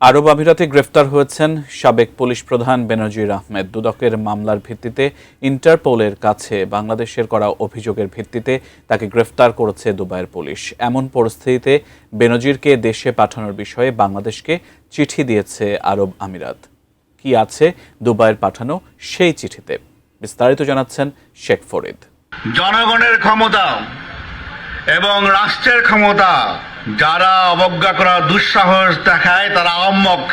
আরব আমিরাতে গ্রেফতার হয়েছেন সাবেক পুলিশ প্রধান বেনজির আহমেদ। দুদকের মামলার ভিত্তিতে ইন্টারপোলের কাছে বাংলাদেশের করা অভিযোগের ভিত্তিতে তাকে গ্রেফতার করেছে দুবাইয়ের পুলিশ। এমন পরিস্থিতিতে বেনজিরকে দেশে পাঠানোর বিষয়ে বাংলাদেশকে চিঠি দিয়েছে আরব আমিরাত। কি আছে দুবাইয়ের পাঠানো সেই চিঠিতে, বিস্তারিত জানাচ্ছেন শেখ ফরিদ। জনগণের ক্ষমতা এবং রাষ্ট্রের ক্ষমতা যারা অবজ্ঞা করার দুঃসাহস দেখায় তারা আহম্মক।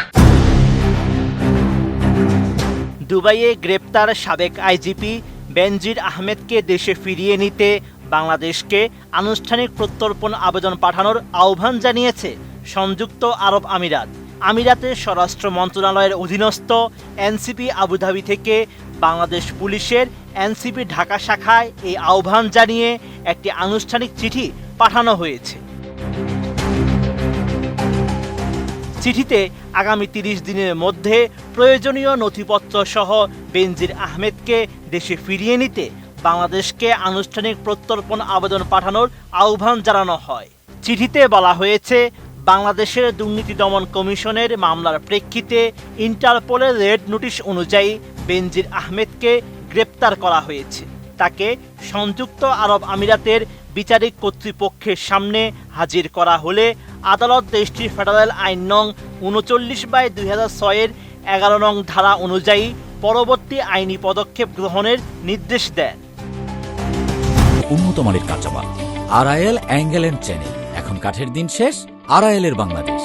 দুবাইয়ে গ্রেপ্তার সাবেক আইজিপি বেনজির আহমেদকে দেশে ফিরিয়ে নিতে বাংলাদেশকে আনুষ্ঠানিক প্রত্যর্পণ আবেদন পাঠানোর আহ্বান জানিয়েছে সংযুক্ত আরব আমিরাত। আমিরাতের স্বরাষ্ট্র মন্ত্রণালয়ের অধীনস্থ এনসিপি আবুধাবি থেকে বাংলাদেশ পুলিশের এনসিপি ঢাকা শাখায় এই আহ্বান জানিয়ে একটি আনুষ্ঠানিক চিঠি পাঠানো হয়েছে। চিঠিতে আগামী ৩০ দিনের মধ্যে প্রয়োজনীয় নথিপত্র সহ বেনজির আহমেদকে দেশে ফিরিয়ে নিতে বাংলাদেশকে আনুষ্ঠানিক প্রত্যর্পণ আবেদন পাঠানোর আহ্বান জানানো হয়। চিঠিতে বলা হয়েছে, বাংলাদেশের দুর্নীতি দমন কমিশনের মামলার প্রেক্ষিতে ইন্টারপোলের রেড নোটিশ অনুযায়ী বেনজির আহমেদকে গ্রেপ্তার করা হয়েছে। তাকে সংযুক্ত আরব আমিরাতের বিচারিক কর্তৃপক্ষের সামনে হাজির করা হলে আদালত দেশটির ফেডারেল আইন নং ৩৯/২০০৬-এর ১১ নং ধারা অনুযায়ী পরবর্তী আইনি পদক্ষেপ গ্রহণের নির্দেশ দেন। উন্নত মানের কাঁচামাল আরআইএল অ্যাঙ্গেল এন্ড চ্যানেল। এখন কাঠের দিন শেষ, আরআইএলের বাংলাদেশ।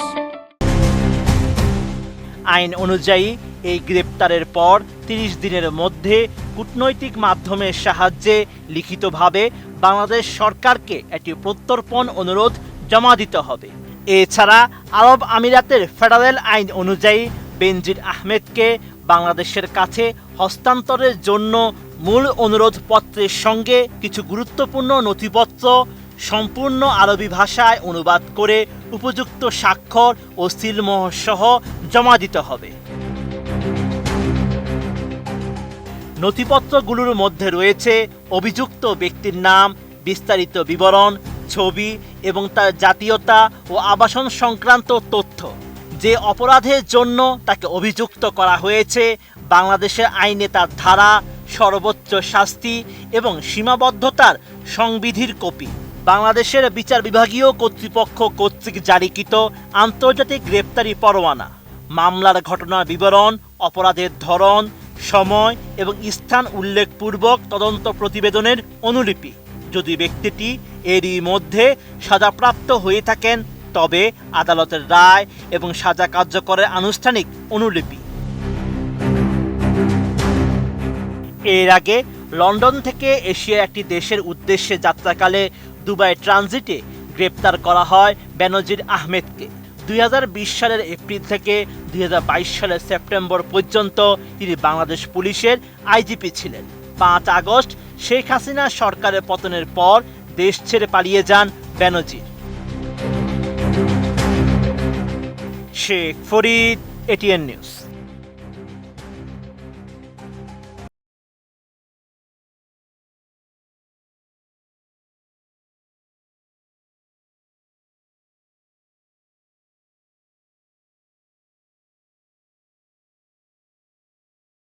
আইন অনুযায়ী এই গ্রেপ্তারের পর ৩০ দিনের মধ্যে কূটনৈতিক মাধ্যমের সাহায্যে লিখিতভাবে বাংলাদেশ সরকারকে একটি প্রত্যর্পণ অনুরোধ জমা দিতে হবে। এছাড়া আরব আমিরাতের ফেডারেল আইন অনুযায়ী বেনজির আহমেদকে বাংলাদেশের কাছে হস্তান্তরের জন্য মূল অনুরোধ পত্রের সঙ্গে কিছু গুরুত্বপূর্ণ নথিপত্র সম্পূর্ণ আরবি ভাষায় অনুবাদ করে উপযুক্ত স্বাক্ষর ও সিলমোহর সহ জমা দিতে হবে। নথিপত্রগুলোর মধ্যে রয়েছে অভিযুক্ত ব্যক্তির নাম, বিস্তারিত বিবরণ, ছবি এবং তার জাতীয়তা ও আবাসন সংক্রান্ত তথ্য। যে অপরাধের জন্য তাকে অভিযুক্ত করা হয়েছে, বাংলাদেশের আইনে তার ধারা, সর্বোচ্চ শাস্তি এবং সীমাবদ্ধতার সংবিধির কপি, বাংলাদেশের বিচার বিভাগীয় কর্তৃপক্ষ কর্তৃক জারিকৃত আন্তর্জাতিক গ্রেপ্তারি পরোয়ানা, মামলার ঘটনার বিবরণ, অপরাধের ধরন, সময় এবং স্থান উল্লেখপূর্বক তদন্ত প্রতিবেদনের অনুলিপি। যদি ব্যক্তিটি এরই মধ্যে সাজাপ্রাপ্ত হয়ে থাকেন তবে আদালতের রায় এবং সাজা কার্যকরের আনুষ্ঠানিক অনুলিপি। এর আগে লন্ডন থেকে এশিয়ার একটি দেশের উদ্দেশ্যে যাত্রাকালে দুবাই ট্রানজিটে গ্রেপ্তার করা হয় বেনজির আহমেদকে। ২০২০ সালের এপ্রিল থেকে ২০২২ সালের সেপ্টেম্বর পর্যন্ত তিনি বাংলাদেশ পুলিশের আইজিপি ছিলেন। ৫ আগস্ট শেখ হাসিনা সরকারের পতনের পর দেশ ছেড়ে পালিয়ে যান বেনজির। Sheikh Farid, ATN news.